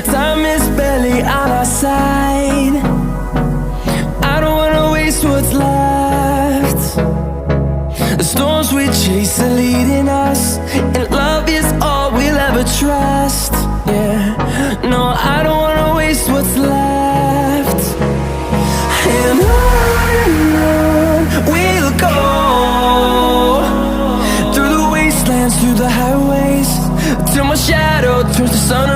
Time is barely on our side. I don't wanna waste what's left. The storms we chase are leading us, and love is all we'll ever trust. Yeah, no, I don't wanna waste what's left. And on we'll go, through the wastelands, through the highways, till my shadow turns to sun